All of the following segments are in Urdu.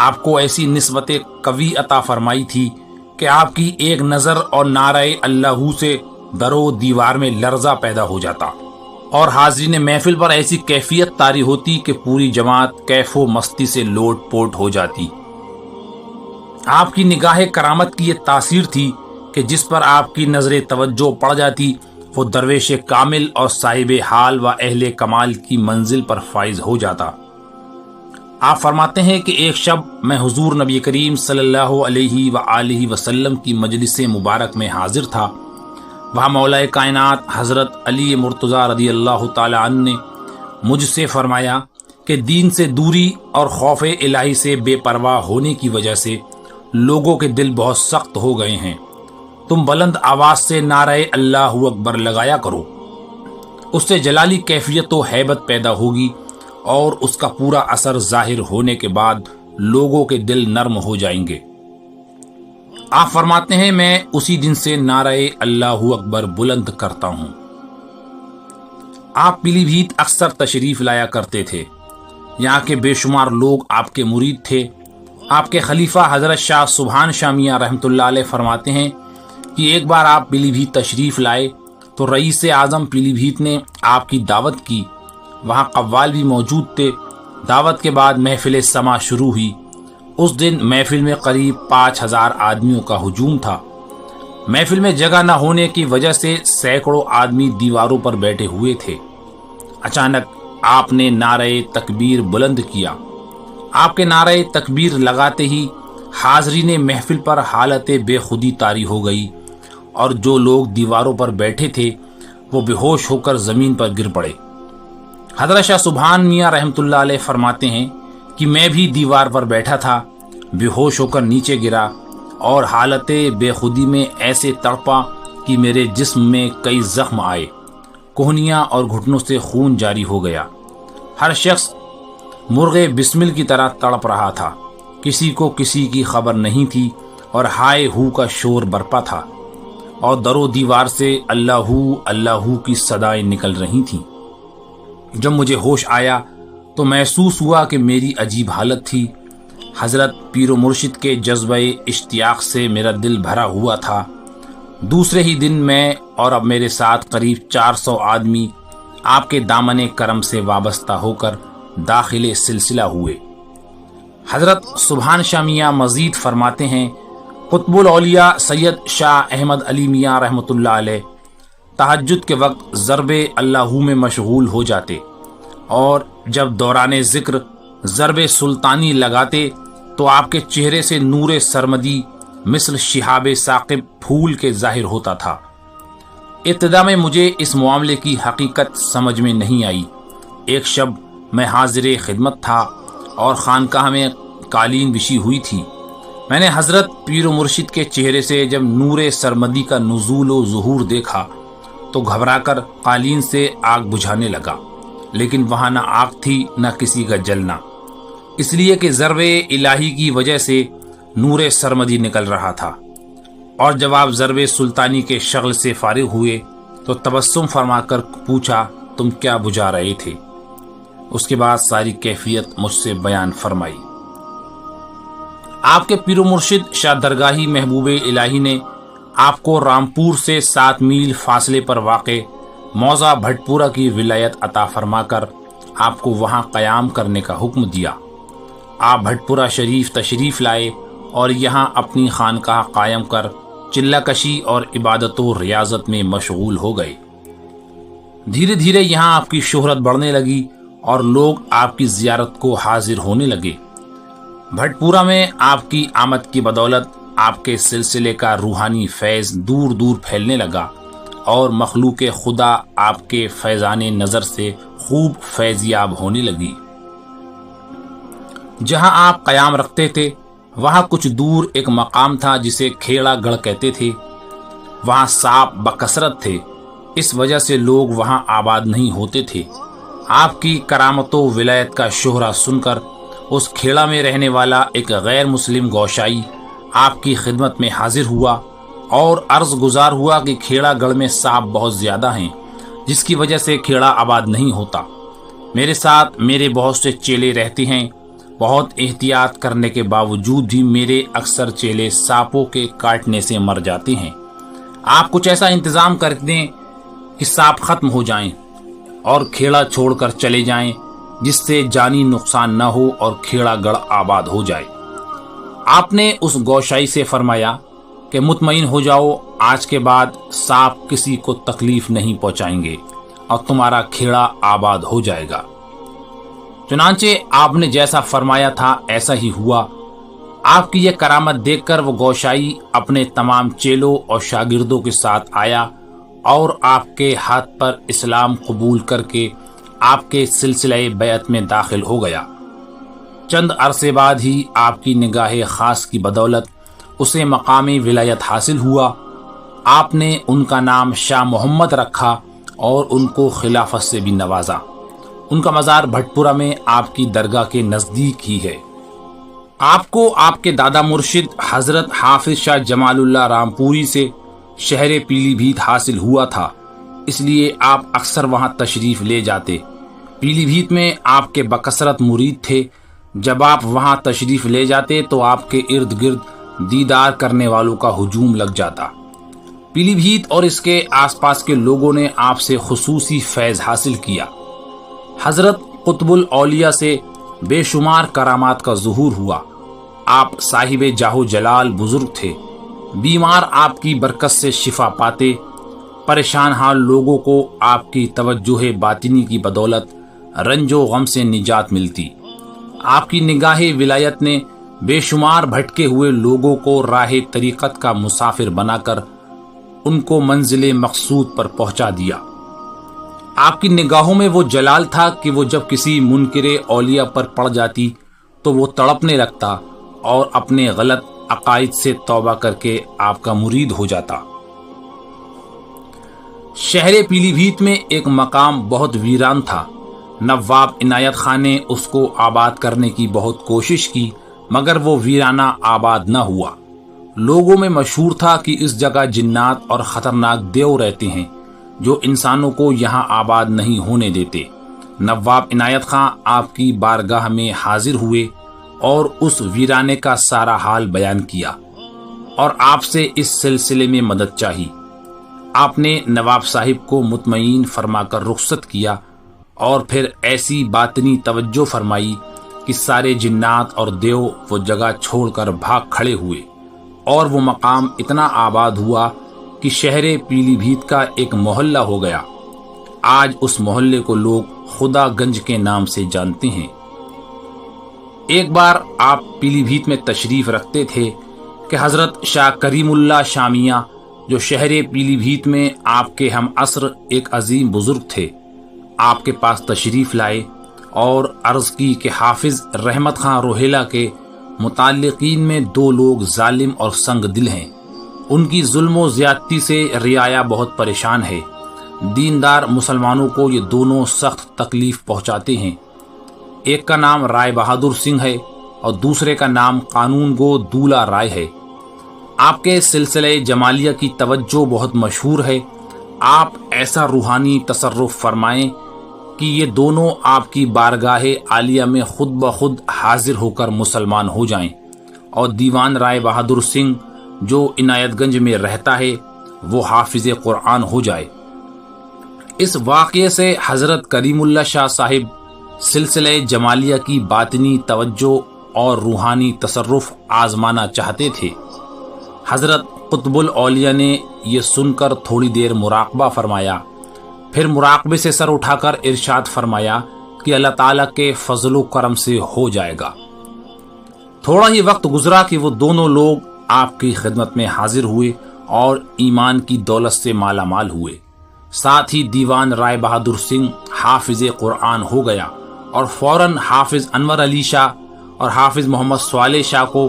آپ کو ایسی نسبت قوی عطا فرمائی تھی کہ آپ کی ایک نظر اور نعرہ اللہ سے در و دیوار میں لرزہ پیدا ہو جاتا اور حاضرین محفل پر ایسی کیفیت طاری ہوتی کہ پوری جماعت کیف و مستی سے لوٹ پوٹ ہو جاتی۔ آپ کی نگاہ کرامت کی یہ تاثیر تھی کہ جس پر آپ کی نظر توجہ پڑ جاتی وہ درویش کامل اور صاحب حال و اہل کمال کی منزل پر فائز ہو جاتا۔ آپ فرماتے ہیں کہ ایک شب میں حضور نبی کریم صلی اللہ علیہ وآلہ وسلم کی مجلس مبارک میں حاضر تھا۔ وہاں مولا کائنات حضرت علی مرتضیٰ رضی اللہ تعالی عنہ نے مجھ سے فرمایا کہ دین سے دوری اور خوف الہی سے بے پرواہ ہونے کی وجہ سے لوگوں کے دل بہت سخت ہو گئے ہیں، تم بلند آواز سے نعرہ اللہ اکبر لگایا کرو، اس سے جلالی کیفیت و ہیبت پیدا ہوگی اور اس کا پورا اثر ظاہر ہونے کے بعد لوگوں کے دل نرم ہو جائیں گے۔ آپ فرماتے ہیں میں اسی دن سے نعرہ اللہ اکبر بلند کرتا ہوں۔ آپ پیلی بھیت اکثر تشریف لایا کرتے تھے، یہاں کے بے شمار لوگ آپ کے مرید تھے۔ آپ کے خلیفہ حضرت شاہ سبحان شاہ میاں رحمۃ اللہ علیہ فرماتے ہیں کہ ایک بار آپ پیلی بھیت تشریف لائے تو رئیس اعظم پیلی بھیت نے آپ کی دعوت کی، وہاں قوال بھی موجود تھے۔ دعوت کے بعد محفل سما شروع ہوئی۔ اس دن محفل میں قریب 5000 آدمیوں کا ہجوم تھا۔ محفل میں جگہ نہ ہونے کی وجہ سے سینکڑوں آدمی دیواروں پر بیٹھے ہوئے تھے۔ اچانک آپ نے نعرہ تکبیر بلند کیا۔ آپ کے نعرہ تکبیر لگاتے ہی حاضرین محفل پر حالت بے خودی طاری ہو گئی اور جو لوگ دیواروں پر بیٹھے تھے وہ بے ہوش ہو کر زمین پر گر پڑے۔ حضرت شاہ سبحان میاں رحمۃ اللہ علیہ فرماتے ہیں کہ میں بھی دیوار پر بیٹھا تھا، بے ہوش ہو کر نیچے گرا اور حالت بے خودی میں ایسے تڑپا کہ میرے جسم میں کئی زخم آئے، کوہنیاں اور گھٹنوں سے خون جاری ہو گیا۔ ہر شخص مرغ بسمل کی طرح تڑپ رہا تھا، کسی کو کسی کی خبر نہیں تھی اور ہائے ہو کا شور برپا تھا اور در و دیوار سے اللہ اللہ کی صدائیں نکل رہی تھیں۔ جب مجھے ہوش آیا تو محسوس ہوا کہ میری عجیب حالت تھی۔ حضرت پیر و مرشد کے جذبہ اشتیاق سے میرا دل بھرا ہوا تھا۔ دوسرے ہی دن میں اور اب میرے ساتھ قریب 400 آدمی آپ کے دامن کرم سے وابستہ ہو کر داخل سلسلہ ہوئے۔ حضرت سبحان شاہ میاں مزید فرماتے ہیں قطب الاولیاء سید شاہ احمد علی میاں رحمۃ اللہ علیہ تہجد کے وقت ضرب اللہ میں مشغول ہو جاتے اور جب دوران ذکر ضرب سلطانی لگاتے تو آپ کے چہرے سے نور سرمدی مثل شہاب ثاقب پھول کے ظاہر ہوتا تھا۔ ابتدا میں مجھے اس معاملے کی حقیقت سمجھ میں نہیں آئی۔ ایک شب میں حاضر خدمت تھا اور خانقاہ میں قالین بچھی ہوئی تھی۔ میں نے حضرت پیر و مرشد کے چہرے سے جب نور سرمدی کا نزول و ظہور دیکھا تو گھبرا کر قالین سے آگ بجھانے لگا، لیکن وہاں نہ آگ تھی نہ کسی کا جلنا، اس لیے کہ ضرب الہی کی وجہ سے نور سرمدی نکل رہا تھا۔ اور جب آپ ضرب سلطانی کے شغل سے فارغ ہوئے تو تبسم فرما کر پوچھا تم کیا بجھا رہے تھے؟ اس کے بعد ساری کیفیت مجھ سے بیان فرمائی۔ آپ کے پیر و مرشد شاہ درگاہی محبوب الہی نے آپ کو رامپور سے 7 میل فاصلے پر واقع موضع بھٹپورہ کی ولایت عطا فرما کر آپ کو وہاں قیام کرنے کا حکم دیا۔ آپ بھٹپورہ شریف تشریف لائے اور یہاں اپنی خانقاہ قائم کر چلہ کشی اور عبادت و ریاضت میں مشغول ہو گئے۔ دھیرے دھیرے یہاں آپ کی شہرت بڑھنے لگی اور لوگ آپ کی زیارت کو حاضر ہونے لگے۔ بھٹپورہ میں آپ کی آمد کی بدولت آپ کے سلسلے کا روحانی فیض دور دور پھیلنے لگا اور مخلوق خدا آپ کے فیضان نظر سے خوب فیضیاب ہونے لگی۔ جہاں آپ قیام رکھتے تھے وہاں کچھ دور ایک مقام تھا جسے کھیڑا گڑھ کہتے تھے۔ وہاں سانپ بکثرت تھے، اس وجہ سے لوگ وہاں آباد نہیں ہوتے تھے۔ آپ کی کرامت و ولایت کا شہرہ سن کر اس کھیڑا میں رہنے والا ایک غیر مسلم گوشائی آپ کی خدمت میں حاضر ہوا اور عرض گزار ہوا کہ کھیڑا گڑھ میں سانپ بہت زیادہ ہیں، جس کی وجہ سے کھیڑا آباد نہیں ہوتا۔ میرے ساتھ میرے بہت سے چیلے رہتے ہیں، بہت احتیاط کرنے کے باوجود بھی میرے اکثر چیلے سانپوں کے کاٹنے سے مر جاتے ہیں۔ آپ کچھ ایسا انتظام کر دیں کہ سانپ ختم ہو جائیں اور کھیڑا چھوڑ کر چلے جائیں، جس سے جانی نقصان نہ ہو اور کھیڑا گڑھ آباد ہو جائے۔ آپ نے اس گوشائی سے فرمایا کہ مطمئن ہو جاؤ، آج کے بعد سانپ کسی کو تکلیف نہیں پہنچائیں گے اور تمہارا کھیڑا آباد ہو جائے گا۔ چنانچہ آپ نے جیسا فرمایا تھا ایسا ہی ہوا۔ آپ کی یہ کرامت دیکھ کر وہ گوشائی اپنے تمام چیلوں اور شاگردوں کے ساتھ آیا اور آپ کے ہاتھ پر اسلام قبول کر کے آپ کے سلسلہ بیعت میں داخل ہو گیا۔ چند عرصے بعد ہی آپ کی نگاہ خاص کی بدولت اسے مقامی ولایت حاصل ہوا۔ آپ نے ان کا نام شاہ محمد رکھا اور ان کو خلافت سے بھی نوازا۔ ان کا مزار بھٹپورہ میں آپ کی درگاہ کے نزدیک ہی ہے۔ آپ کو آپ کے دادا مرشد حضرت حافظ شاہ جمال اللہ رامپوری سے شہر پیلی بھیت حاصل ہوا تھا، اس لیے آپ اکثر وہاں تشریف لے جاتے۔ پیلی بھیت میں آپ کے بکثرت مرید تھے۔ جب آپ وہاں تشریف لے جاتے تو آپ کے ارد گرد دیدار کرنے والوں کا ہجوم لگ جاتا۔ پیلی بھیت اور اس کے آس پاس کے لوگوں نے آپ سے خصوصی فیض حاصل کیا۔ حضرت قطب الاولیاء سے بے شمار کرامات کا ظہور ہوا۔ آپ صاحب جاہ جلال بزرگ تھے۔ بیمار آپ کی برکت سے شفا پاتے، پریشان حال لوگوں کو آپ کی توجہ باطنی کی بدولت رنج و غم سے نجات ملتی۔ آپ کی نگاہ ولایت نے بے شمار بھٹکے ہوئے لوگوں کو راہ طریقت کا مسافر بنا کر ان کو منزل مقصود پر پہنچا دیا۔ آپ کی نگاہوں میں وہ جلال تھا کہ وہ جب کسی منکر اولیاء پر پڑ جاتی تو وہ تڑپنے لگتا اور اپنے غلط عقائد سے توبہ کر کے آپ کا مرید ہو جاتا۔ شہر پیلی بھیت میں ایک مقام بہت ویران تھا۔ نواب عنایت خان نے اس کو آباد کرنے کی بہت کوشش کی، مگر وہ ویرانہ آباد نہ ہوا۔ لوگوں میں مشہور تھا کہ اس جگہ جنات اور خطرناک دیو رہتے ہیں جو انسانوں کو یہاں آباد نہیں ہونے دیتے۔ نواب عنایت خان آپ کی بارگاہ میں حاضر ہوئے اور اس ویرانے کا سارا حال بیان کیا اور آپ سے اس سلسلے میں مدد چاہی۔ آپ نے نواب صاحب کو مطمئن فرما کر رخصت کیا اور پھر ایسی باطنی توجہ فرمائی کہ سارے جنات اور دیو وہ جگہ چھوڑ کر بھاگ کھڑے ہوئے اور وہ مقام اتنا آباد ہوا کہ شہر پیلی بھیت کا ایک محلہ ہو گیا۔ آج اس محلے کو لوگ خدا گنج کے نام سے جانتے ہیں۔ ایک بار آپ پیلی بھیت میں تشریف رکھتے تھے کہ حضرت شاہ کریم اللہ شامیہ جو شہر پیلی بھیت میں آپ کے ہم عصر ایک عظیم بزرگ تھے، آپ کے پاس تشریف لائے اور عرض کی کہ حافظ رحمت خان روہیلا کے متعلقین میں 2 لوگ ظالم اور سنگ دل ہیں۔ ان کی ظلم و زیادتی سے رعایا بہت پریشان ہے۔ دیندار مسلمانوں کو یہ دونوں سخت تکلیف پہنچاتے ہیں۔ ایک کا نام رائے بہادر سنگھ ہے اور دوسرے کا نام قانون گو دولا رائے ہے۔ آپ کے سلسلہ جمالیہ کی توجہ بہت مشہور ہے۔ آپ ایسا روحانی تصرف فرمائیں کہ یہ دونوں آپ کی بارگاہ عالیہ میں خود بخود حاضر ہو کر مسلمان ہو جائیں اور دیوان رائے بہادر سنگھ جو عنایت گنج میں رہتا ہے وہ حافظ قرآن ہو جائے۔ اس واقعے سے حضرت کریم اللہ شاہ صاحب سلسلہ جمالیہ کی باطنی توجہ اور روحانی تصرف آزمانا چاہتے تھے۔ حضرت قطب الاولیاء نے یہ سن کر تھوڑی دیر مراقبہ فرمایا، پھر مراقبے سے سر اٹھا کر ارشاد فرمایا کہ اللہ تعالیٰ کے فضل و کرم سے ہو جائے گا۔ تھوڑا ہی وقت گزرا کہ وہ دونوں لوگ آپ کی خدمت میں حاضر ہوئے اور ایمان کی دولت سے مالا مال ہوئے۔ ساتھ ہی دیوان رائے بہادر سنگھ حافظ قرآن ہو گیا اور فوراً حافظ انور علی شاہ اور حافظ محمد صالح شاہ کو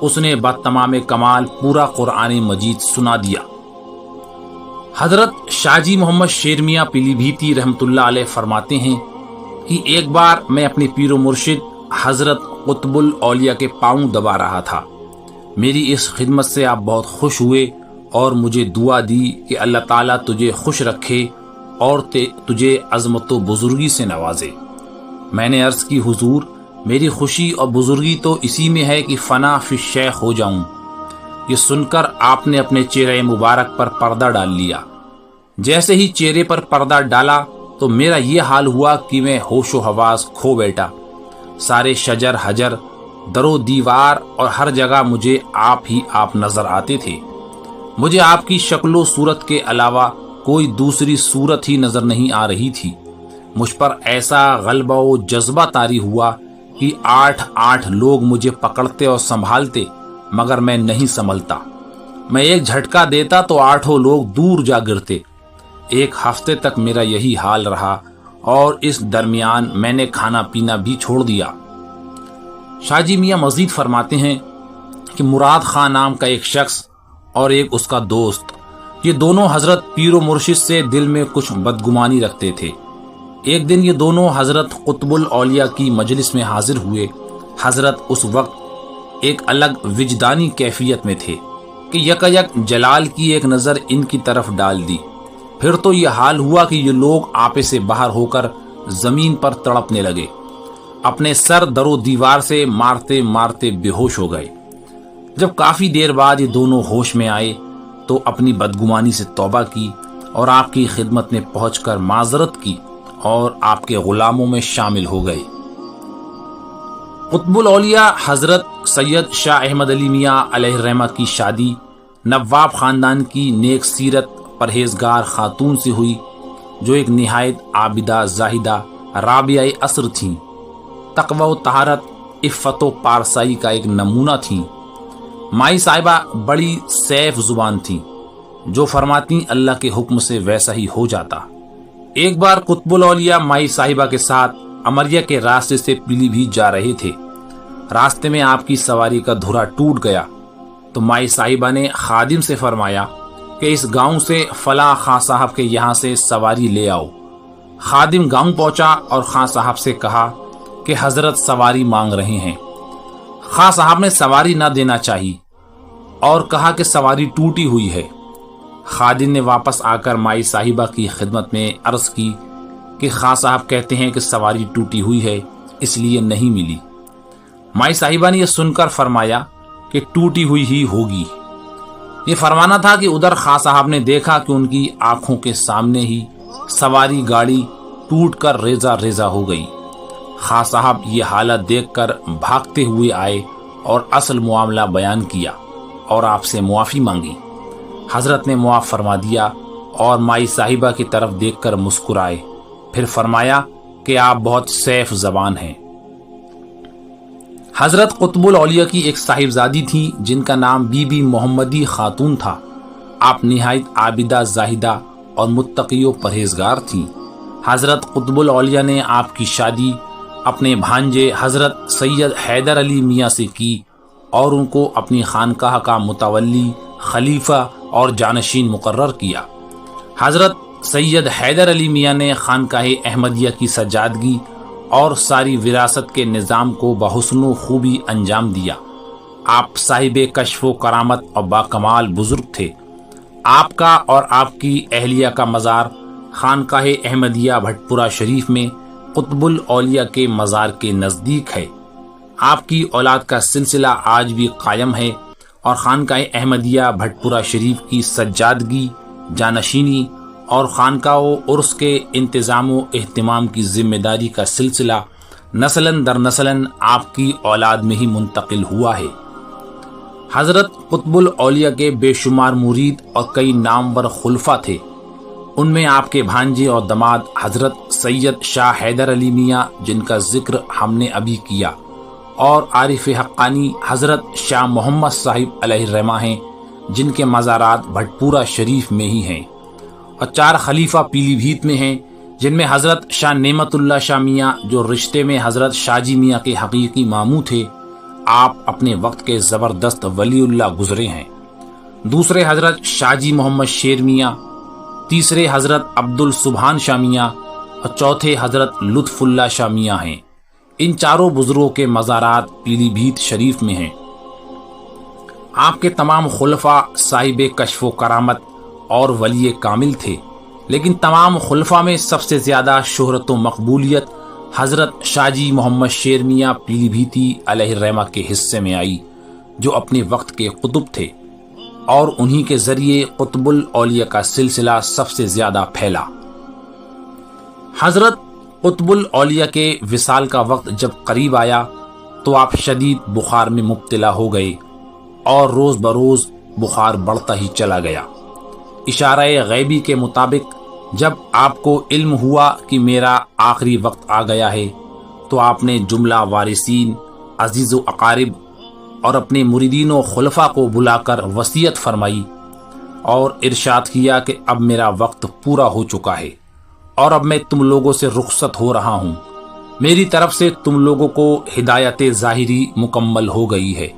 اس نے بتمام کمال پورا قرآن مجید سنا دیا۔ حضرت شاہ جی محمد شیر میاں پیلی بھیتی رحمت اللہ علیہ فرماتے ہیں کہ ایک بار میں اپنے پیر و مرشد حضرت قطب الاولیاء کے پاؤں دبا رہا تھا۔ میری اس خدمت سے آپ بہت خوش ہوئے اور مجھے دعا دی کہ اللہ تعالیٰ تجھے خوش رکھے اور تجھے عظمت و بزرگی سے نوازے۔ میں نے عرض کی حضور میری خوشی اور بزرگی تو اسی میں ہے کہ فنا فی الشیخ ہو جاؤں۔ یہ سن کر آپ نے اپنے چہرے مبارک پر پردہ ڈال لیا۔ جیسے ہی چہرے پر پردہ ڈالا تو میرا یہ حال ہوا کہ میں ہوش و حواس کھو بیٹھا۔ سارے شجر حجر، در و دیوار اور ہر جگہ مجھے آپ نظر آتے تھے۔ مجھے آپ کی شکل و صورت کے علاوہ کوئی دوسری صورت ہی نظر نہیں آ رہی تھی۔ مجھ پر ایسا غلبہ و جذبہ طاری ہوا کہ 8 لوگ مجھے پکڑتے اور سنبھالتے، مگر میں نہیں سنبھلتا۔ میں ایک جھٹکا دیتا تو 8 لوگ دور جا گرتے۔ ایک ہفتے تک میرا یہی حال رہا اور اس درمیان میں نے کھانا پینا بھی چھوڑ دیا۔ شاہ جی میاں مزید فرماتے ہیں کہ مراد خان نام کا ایک شخص اور ایک اس کا دوست، یہ دونوں حضرت پیر و مرشد سے دل میں کچھ بدگمانی رکھتے تھے۔ ایک دن یہ دونوں حضرت قطب الاولیاء کی مجلس میں حاضر ہوئے۔ حضرت اس وقت ایک الگ وجدانی کیفیت میں تھے کہ یکایک جلال کی ایک نظر ان کی طرف ڈال دی۔ پھر تو یہ حال ہوا کہ یہ لوگ آپے سے باہر ہو کر زمین پر تڑپنے لگے، اپنے سر در و دیوار سے مارتے مارتے بے ہوش ہو گئے۔ جب کافی دیر بعد یہ دونوں ہوش میں آئے تو اپنی بدگمانی سے توبہ کی اور آپ کی خدمت میں پہنچ کر معذرت کی اور آپ کے غلاموں میں شامل ہو گئے۔ قطب الاولیاء حضرت سید شاہ احمد علی میاں علیہ الرحمہ کی شادی نواب خاندان کی نیک سیرت پرہیزگار خاتون سے ہوئی، جو ایک نہایت عابدہ زاہدہ رابعہ عصر تھیں۔ تقوی و طہارت، عفت و پارسائی کا ایک نمونہ تھیں۔ مائی صاحبہ بڑی سیف زبان تھیں، جو فرماتی اللہ کے حکم سے ویسا ہی ہو جاتا۔ ایک بار قطب الاولیاء مائی صاحبہ کے ساتھ امریا کے راستے سے پیلی بھیت جا رہے تھے۔ راستے میں آپ کی سواری کا دھرا ٹوٹ گیا تو مائی صاحبہ نے خادم سے فرمایا کہ اس گاؤں سے فلاں خاں صاحب کے یہاں سے سواری لے آؤ۔ خادم گاؤں پہنچا اور خاں صاحب سے کہا کہ حضرت سواری مانگ رہے ہیں۔ خاں صاحب نے سواری نہ دینا چاہی اور کہا کہ سواری ٹوٹی ہوئی ہے۔ خادم نے واپس آ کر مائی صاحبہ کی خدمت میں عرض کی کہ خاں صاحب کہتے ہیں کہ سواری ٹوٹی ہوئی ہے، اس لیے نہیں ملی۔ مائی صاحبہ نے یہ سن کر فرمایا کہ ٹوٹی ہوئی ہی ہوگی۔ یہ فرمانا تھا کہ ادھر خاں صاحب نے دیکھا کہ ان کی آنکھوں کے سامنے ہی سواری گاڑی ٹوٹ کر ریزہ ریزہ ہو گئی۔ خاں صاحب یہ حالت دیکھ کر بھاگتے ہوئے آئے اور اصل معاملہ بیان کیا اور آپ سے معافی مانگی۔ حضرت نے معاف فرما دیا اور مائی صاحبہ کی طرف دیکھ کر مسکرائے، پھر فرمایا کہ آپ بہت سیف زبان ہیں۔ حضرت قطب الاولیاء کی ایک صاحبزادی تھی جن کا نام بی بی محمدی خاتون تھا۔ آپ نہایت عابدہ زاہدہ اور متقی و پرہیزگار تھیں۔ حضرت قطب الاولیاء نے آپ کی شادی اپنے بھانجے حضرت سید حیدر علی میاں سے کی اور ان کو اپنی خانقاہ کا متولی، خلیفہ اور جانشین مقرر کیا۔ حضرت سید حیدر علی میاں نے خانقاہ احمدیہ کی سجادگی اور ساری وراثت کے نظام کو بحسن و خوبی انجام دیا۔ آپ صاحب کشف و کرامت اور باکمال بزرگ تھے۔ آپ کا اور آپ کی اہلیہ کا مزار خانقاہ احمدیہ بھٹپورہ شریف میں قطب الاولیاء کے مزار کے نزدیک ہے۔ آپ کی اولاد کا سلسلہ آج بھی قائم ہے اور خانقاہ احمدیہ بھٹپورہ شریف کی سجادگی، جانشینی اور خانقاہ و عرس کے انتظام و اہتمام کی ذمہ داری کا سلسلہ نسلاً در نسلاً آپ کی اولاد میں ہی منتقل ہوا ہے۔ حضرت قطب الاولیاء کے بے شمار مرید اور کئی نامور خلفاء تھے۔ ان میں آپ کے بھانجے اور داماد حضرت سید شاہ حیدر علی میاں، جن کا ذکر ہم نے ابھی کیا، اور عارف حقانی حضرت شاہ محمد صاحب علیہ الرحمہ ہیں، جن کے مزارات بھٹپورہ شریف میں ہی ہیں، اور 4 خلیفہ پیلی بھیت میں ہیں، جن میں حضرت شاہ نعمت اللہ شاہ میاں، جو رشتے میں حضرت شاہ جی میاں کے حقیقی ماموں تھے، آپ اپنے وقت کے زبردست ولی اللہ گزرے ہیں۔ دوسرے حضرت شاہ جی محمد شیر میاں، تیسرے حضرت عبد السبحان شاہ میاں اور چوتھے حضرت لطف اللہ شاہ میاں ہیں۔ ان چاروں بزرگوں کے مزارات پیلی بھیت شریف میں ہیں۔ آپ کے تمام خلفاء صاحب کشف و کرامت اور ولی کامل تھے، لیکن تمام خلفاء میں سب سے زیادہ شہرت و مقبولیت حضرت شاہ جی محمد شیر میاں پیلی بھیتی علیہ الرحمہ کے حصے میں آئی، جو اپنے وقت کے قطب تھے، اور انہی کے ذریعے قطب الاولیاء کا سلسلہ سب سے زیادہ پھیلا۔ حضرت قطب الاولیاء کے وصال کا وقت جب قریب آیا تو آپ شدید بخار میں مبتلا ہو گئے، اور روز بروز بخار بڑھتا ہی چلا گیا۔ اشارہ غیبی کے مطابق جب آپ کو علم ہوا کہ میرا آخری وقت آ گیا ہے تو آپ نے جملہ وارثین، عزیز و اقارب اور اپنے مریدین و خلفاء کو بلا کر وصیت فرمائی اور ارشاد کیا کہ اب میرا وقت پورا ہو چکا ہے اور اب میں تم لوگوں سے رخصت ہو رہا ہوں۔ میری طرف سے تم لوگوں کو ہدایت ظاہری مکمل ہو گئی ہے۔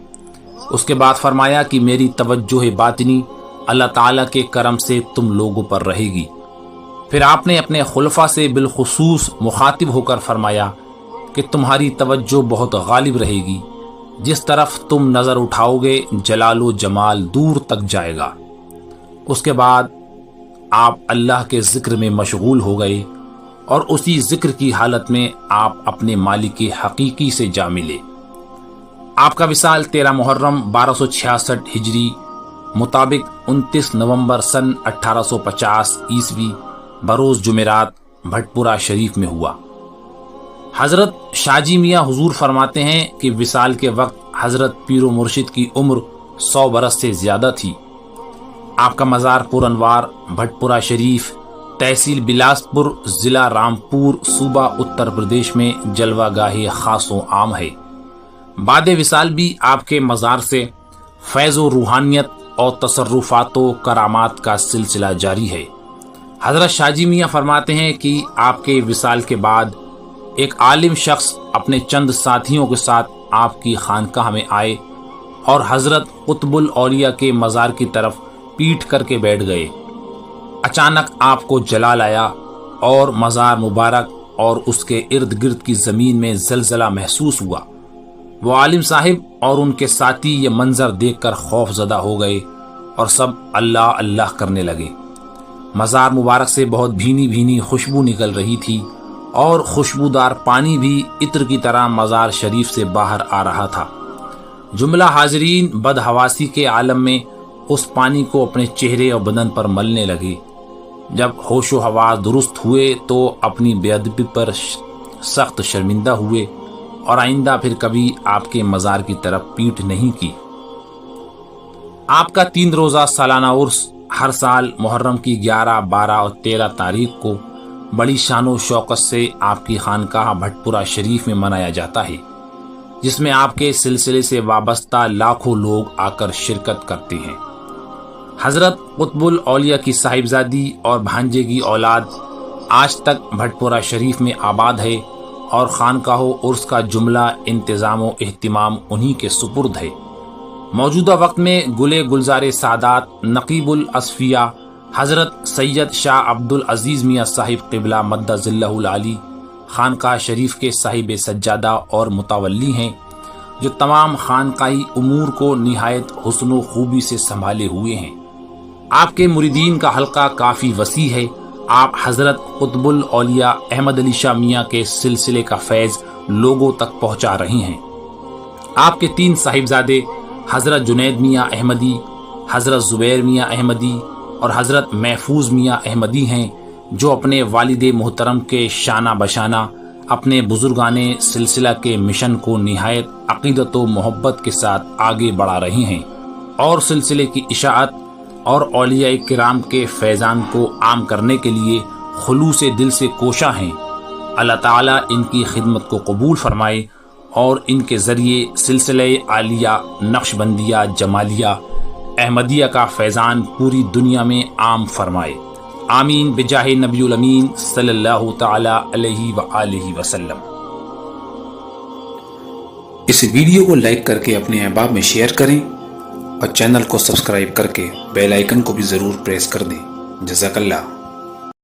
اس کے بعد فرمایا کہ میری توجہ باطنی اللہ تعالیٰ کے کرم سے تم لوگوں پر رہے گی۔ پھر آپ نے اپنے خلفاء سے بالخصوص مخاطب ہو کر فرمایا کہ تمہاری توجہ بہت غالب رہے گی، جس طرف تم نظر اٹھاؤ گے جلال و جمال دور تک جائے گا۔ اس کے بعد آپ اللہ کے ذکر میں مشغول ہو گئے، اور اسی ذکر کی حالت میں آپ اپنے مالک حقیقی سے جا ملے۔ آپ کا وصال 13 محرم 1266 ہجری مطابق 29 نومبر سن 1850 عیسوی بروز جمعرات بھٹ پورہ شریف میں ہوا۔ حضرت شاہ جی میاں حضور فرماتے ہیں کہ وصال کے وقت حضرت پیر و مرشد کی عمر 100 برس سے زیادہ تھی۔ آپ کا مزار پر انوار بھٹ پورہ شریف، تحصیل بلاسپور، ضلع رامپور، صوبہ اتر پردیش میں جلوہ گاہ خاص و عام ہے۔ بعد وصال بھی آپ کے مزار سے فیض و روحانیت اور تصرفات و کرامات کا سلسلہ جاری ہے۔ حضرت شاہ جی میاں فرماتے ہیں کہ آپ کے وصال کے بعد ایک عالم شخص اپنے چند ساتھیوں کے ساتھ آپ کی خانقاہ میں آئے اور حضرت قطب الاولیاء کے مزار کی طرف پیٹھ کر کے بیٹھ گئے۔ اچانک آپ کو جلال آیا اور مزار مبارک اور اس کے ارد گرد کی زمین میں زلزلہ محسوس ہوا۔ وہ عالم صاحب اور ان کے ساتھی یہ منظر دیکھ کر خوف زدہ ہو گئے اور سب اللہ اللہ کرنے لگے۔ مزار مبارک سے بہت بھینی بھینی خوشبو نکل رہی تھی، اور خوشبودار پانی بھی عطر کی طرح مزار شریف سے باہر آ رہا تھا۔ جملہ حاضرین بدحواسی کے عالم میں اس پانی کو اپنے چہرے اور بدن پر ملنے لگے۔ جب ہوش و حواس درست ہوئے تو اپنی بے ادبی پر سخت شرمندہ ہوئے اور آئندہ پھر کبھی آپ کے مزار کی طرف پیٹھ نہیں کی۔ آپ کا 3 روزہ سالانہ عرس ہر سال محرم کی 11، 12 اور 13 تاریخ کو بڑی شان و شوکت سے آپ کی خانقاہ بھٹ پورہ شریف میں منایا جاتا ہے، جس میں آپ کے سلسلے سے وابستہ لاکھوں لوگ آ کر شرکت کرتے ہیں۔ حضرت قطب الاولیاء کی صاحبزادی اور بھانجے کی اولاد آج تک بھٹ پورہ شریف میں آباد ہے، اور خانقاہ و عرس کا جملہ انتظام و اہتمام انہی کے سپرد ہے۔ موجودہ وقت میں گلے گلزار سادات نقیب الاصفیاء حضرت سید شاہ عبد العزیز میاں صاحب قبلہ مدہ ظلہ العالی خانقاہ شریف کے صاحب سجادہ اور متولی ہیں، جو تمام خانقاہی امور کو نہایت حسن و خوبی سے سنبھالے ہوئے ہیں۔ آپ کے مریدین کا حلقہ کافی وسیع ہے۔ آپ حضرت قطب الاولیاء احمد علی شاہ میاں کے سلسلے کا فیض لوگوں تک پہنچا رہے ہیں۔ آپ کے 3 صاحبزادے حضرت جنید میاں احمدی، حضرت زبیر میاں احمدی اور حضرت محفوظ میاں احمدی ہیں، جو اپنے والد محترم کے شانہ بشانہ اپنے بزرگان سلسلہ کے مشن کو نہایت عقیدت و محبت کے ساتھ آگے بڑھا رہے ہیں، اور سلسلے کی اشاعت اور اولیاء کرام کے فیضان کو عام کرنے کے لیے خلوص دل سے کوشاں ہیں۔ اللہ تعالیٰ ان کی خدمت کو قبول فرمائے اور ان کے ذریعے سلسلہ عالیہ، نقش بندیہ، جمالیہ، احمدیہ کا فیضان پوری دنیا میں عام فرمائے۔ آمین بجاہ نبی الامین صلی اللہ تعالی علیہ وآلہ وسلم۔ اس ویڈیو کو لائک کر کے اپنے احباب میں شیئر کریں اور چینل کو سبسکرائب کر کے بیل آئیکن کو بھی ضرور پریس کر دیں۔ جزاک اللہ۔